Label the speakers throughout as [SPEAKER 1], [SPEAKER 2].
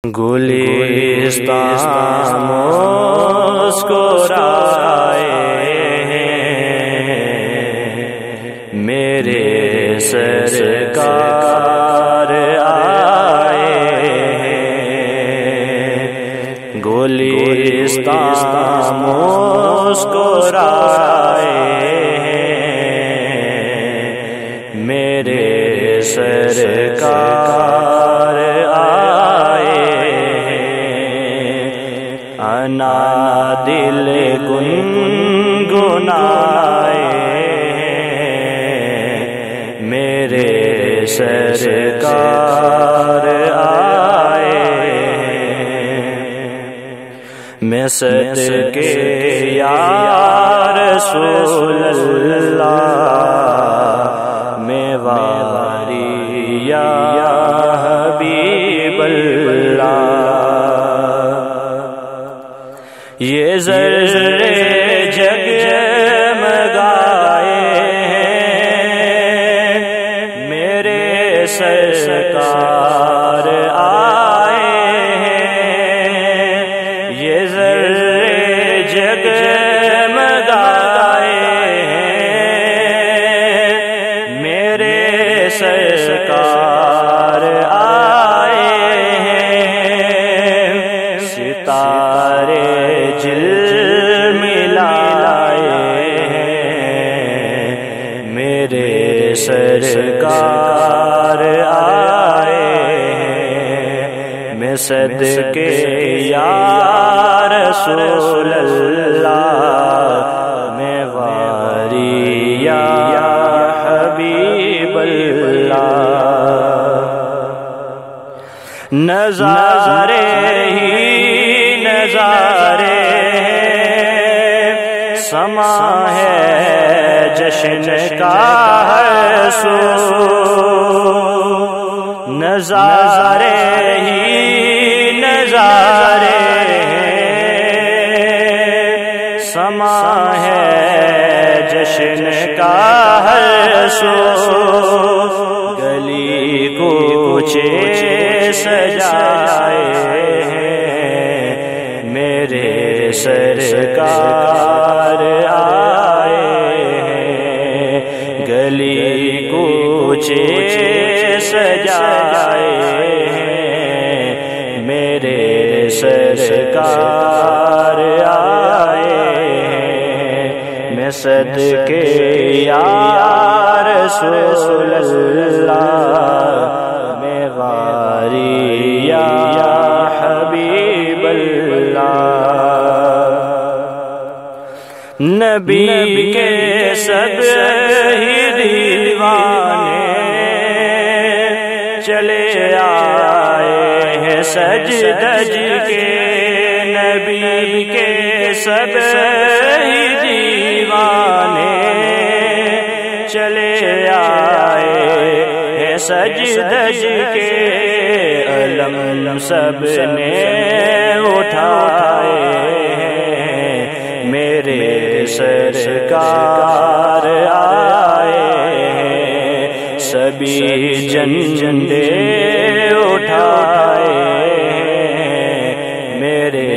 [SPEAKER 1] گلستان مسکرائے میرے سرکار آئے، گلستان مسکرائے میرے سرکار انا دل گنگنائے میرے سرکار آئے، میں صدقے یا رسول اللہ، میں واری یا حبیب اللہ، یہ ذرے جگمگائے میرے سرکار آئے، یہ ذرے جگمگائے میرے سرکار آئے، ستارے میرے سرکار آئے، میں صدقے یا رسول اللہ، میں واری یا حبیب اللہ، نظارے ہی نظارے سما ہے جشن کا ہر سو، نظارے ہی نظارے سما ہے جشن کا ہر سو، گلی کوچے سجائے میرے سرکار گلی کوچے سجائے میرے سرکار آئے، میں صدقے یا رسول اللہ، میں واری یا حبیب اللہ، نبی کے سب ہی دیوانے چلے آئے ہیں سج دج کے، نبی کے سب ہی دیوانے چلے آئے ہیں سج دج کے، علم سب نے اٹھائے میرے سرکار آئے، سبھی جھنڈے اٹھائے میرے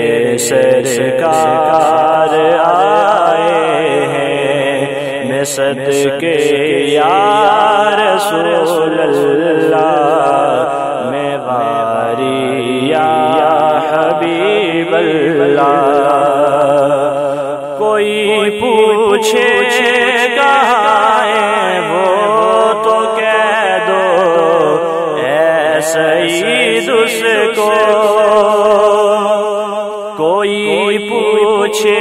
[SPEAKER 1] سرکار آئے، میں صدقے یا رسول اللہ، میں واری یا حبیب اللہ، کوئی پوچھے کہاں ہے وہ تو کہہ دو اے سعید اس کو، کوئی پوچھے